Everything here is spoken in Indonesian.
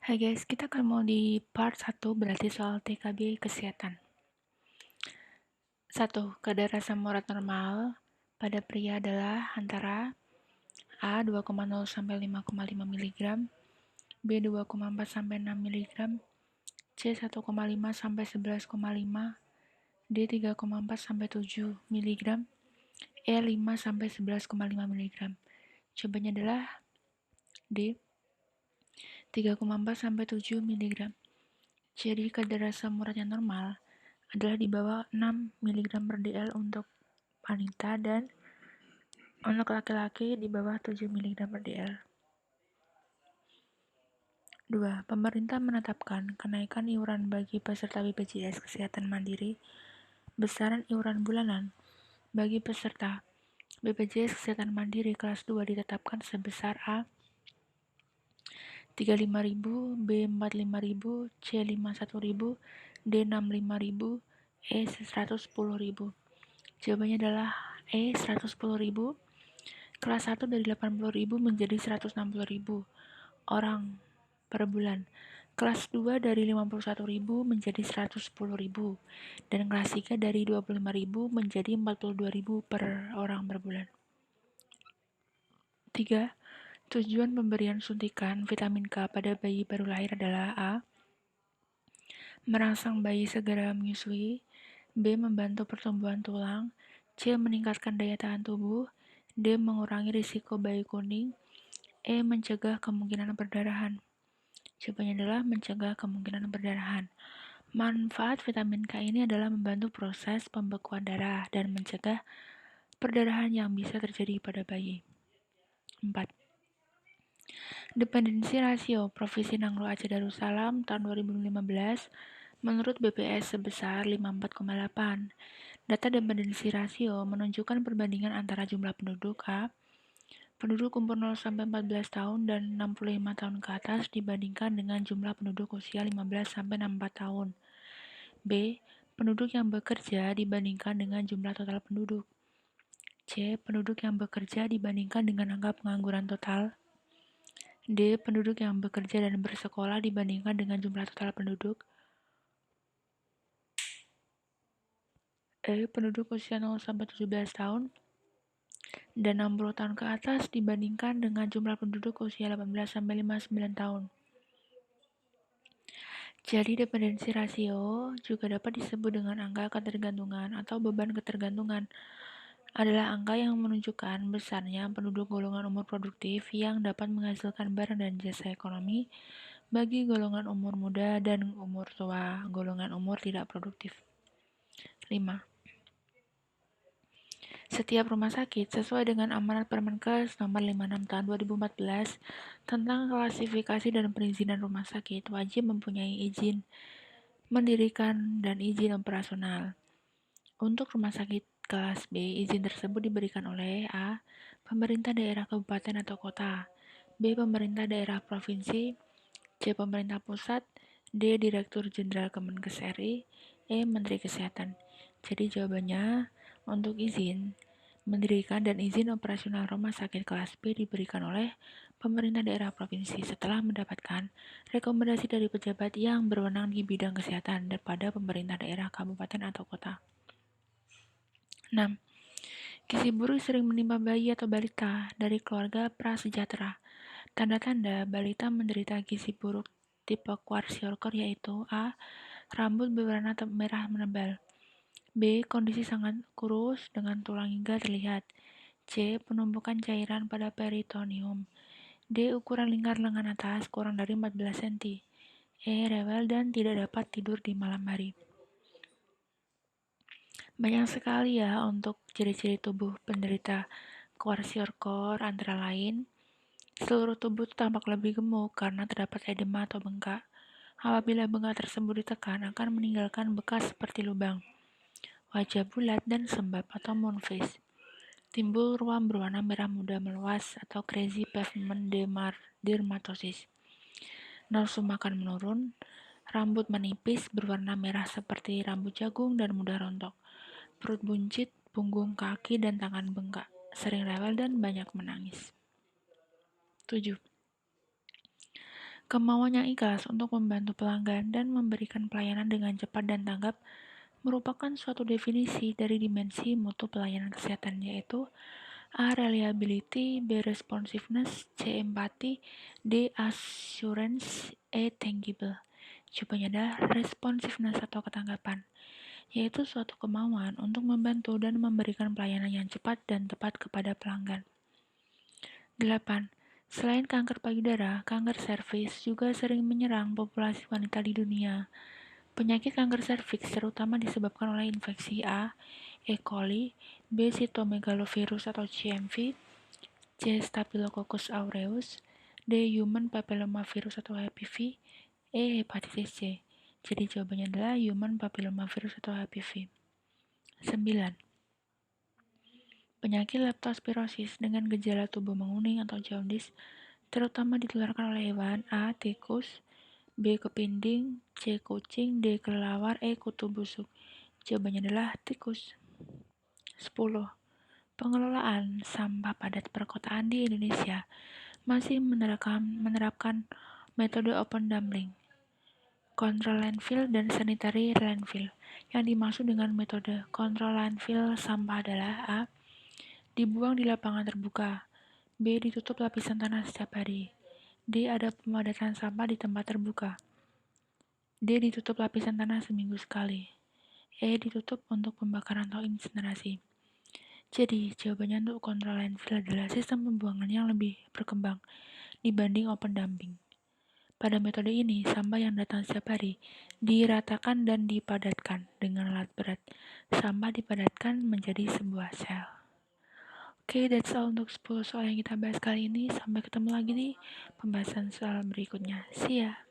Hai guys, kita akan mau di part 1 berarti soal TKB kesehatan. 1. Kadar asam urat normal pada pria adalah antara A 2,0 sampai 5,5 mg, B 2,4 sampai 6 mg, C 1,5 sampai 11,5, D 3,4 sampai 7 mg, E 5 sampai 11,5 mg. Jawabannya adalah D 3,4 sampai 7 mg. Jadi kadar asam urat yang normal adalah di bawah 6 mg per dl untuk wanita dan untuk laki-laki di bawah 7 mg per dl. 2. Pemerintah menetapkan kenaikan iuran bagi peserta BPJS Kesehatan Mandiri. Besaran iuran bulanan bagi peserta BPJS Kesehatan Mandiri kelas 2 ditetapkan sebesar A 35.000, B 45.000, C 51.000, D 65.000, E 110.000. Jawabannya adalah E 110.000. Kelas 1 dari 80.000 menjadi 160.000 orang per bulan. Kelas 2 dari 51.000 menjadi 110.000 dan kelas 3 dari 25.000 menjadi 42.000 per orang per bulan. 3. Tujuan pemberian suntikan vitamin K pada bayi baru lahir adalah A. Merangsang bayi segera menyusui, B. Membantu pertumbuhan tulang, C. Meningkatkan daya tahan tubuh, D. Mengurangi risiko bayi kuning, E. Mencegah kemungkinan perdarahan. Jawabannya adalah mencegah kemungkinan perdarahan. Manfaat vitamin K ini adalah membantu proses pembekuan darah dan mencegah perdarahan yang bisa terjadi pada bayi. 4. Dependensi rasio Provinsi Nangro Aceh Darussalam tahun 2015 menurut BPS sebesar 54,8. Data dependensi rasio menunjukkan perbandingan antara jumlah penduduk A, penduduk umur 0-14 tahun dan 65 tahun ke atas dibandingkan dengan jumlah penduduk usia 15-64 tahun. B. Penduduk yang bekerja dibandingkan dengan jumlah total penduduk. C. Penduduk yang bekerja dibandingkan dengan angka pengangguran total. D. Penduduk yang bekerja dan bersekolah dibandingkan dengan jumlah total penduduk. E. Penduduk usia 0-17 tahun dan 60 tahun ke atas dibandingkan dengan jumlah penduduk usia 18-59 tahun. Jadi dependensi rasio juga dapat disebut dengan angka ketergantungan atau beban ketergantungan. Adalah angka yang menunjukkan besarnya penduduk golongan umur produktif yang dapat menghasilkan barang dan jasa ekonomi bagi golongan umur muda dan umur tua, golongan umur tidak produktif. 5. Setiap rumah sakit sesuai dengan amanat Permenkes nomor 56 tahun 2014 tentang klasifikasi dan perizinan rumah sakit wajib mempunyai izin mendirikan dan izin operasional. Untuk rumah sakit kelas B, izin tersebut diberikan oleh A. Pemerintah daerah kabupaten atau kota, B. Pemerintah daerah provinsi, C. Pemerintah pusat, D. Direktur Jenderal Kemenkes RI, E. Menteri Kesehatan. Jadi jawabannya untuk izin mendirikan dan izin operasional rumah sakit kelas B diberikan oleh pemerintah daerah provinsi setelah mendapatkan rekomendasi dari pejabat yang berwenang di bidang kesehatan daripada pemerintah daerah kabupaten atau kota. 6. Gizi buruk sering menimpa bayi atau balita dari keluarga prasejahtera. Tanda-tanda balita menderita gizi buruk tipe kwashiorkor yaitu A. Rambut berwarna merah menebal, B. Kondisi sangat kurus dengan tulang hingga terlihat, C. Penumpukan cairan pada peritoneum, D. Ukuran lingkar lengan atas kurang dari 14 cm, E. Rewel dan tidak dapat tidur di malam hari. Banyak sekali ya untuk ciri-ciri tubuh penderita kwashiorkor, antara lain seluruh tubuh tampak lebih gemuk karena terdapat edema atau bengkak. Apabila bengkak tersebut ditekan akan meninggalkan bekas seperti lubang. Wajah bulat dan sembab atau moon face. Timbul ruam berwarna merah muda meluas atau crazy pavement dermatosis. Nafsu makan menurun. Rambut menipis berwarna merah seperti rambut jagung dan mudah rontok. Perut buncit, punggung, kaki, dan tangan bengkak. Sering rewel dan banyak menangis. 7. Kemauan yang ikhlas untuk membantu pelanggan dan memberikan pelayanan dengan cepat dan tanggap merupakan suatu definisi dari dimensi mutu pelayanan kesehatan, yaitu A. Reliability, B. Responsiveness, C. Empathy, D. Assurance, E. Tangible. Jawabannya adalah responsiveness atau ketanggapan, yaitu suatu kemauan untuk membantu dan memberikan pelayanan yang cepat dan tepat kepada pelanggan. 8. Selain kanker payudara, kanker serviks juga sering menyerang populasi wanita di dunia. Penyakit kanker serviks terutama disebabkan oleh infeksi A. E. coli, B. Cytomegalovirus atau CMV, C. Staphylococcus aureus, D. Human papillomavirus atau HPV, E. hepatitis C. Jadi jawabannya adalah human papillomavirus atau HPV. 9. Penyakit leptospirosis dengan gejala tubuh menguning atau jaundice terutama ditularkan oleh hewan A. Tikus, B. Kepinding, C. Kucing, D. Kelelawar, E. Kutu busuk. Jawabannya adalah tikus. 10. Pengelolaan sampah padat perkotaan di Indonesia masih menerapkan metode open dumping, kontrol landfill, dan sanitary landfill. Yang dimaksud dengan metode kontrol landfill sampah adalah A. Dibuang di lapangan terbuka, B. Ditutup lapisan tanah setiap hari, D. Ada pemadatan sampah di tempat terbuka, D. Ditutup lapisan tanah seminggu sekali, E. Ditutup untuk pembakaran atau insinerasi. Jadi, jawabannya untuk kontrol landfill adalah sistem pembuangan yang lebih berkembang dibanding open dumping. Pada metode ini, sampah yang datang setiap hari diratakan dan dipadatkan dengan alat berat. Sampah dipadatkan menjadi sebuah sel. Oke, that's all untuk 10 soal yang kita bahas kali ini. Sampai ketemu lagi di pembahasan soal berikutnya. See ya!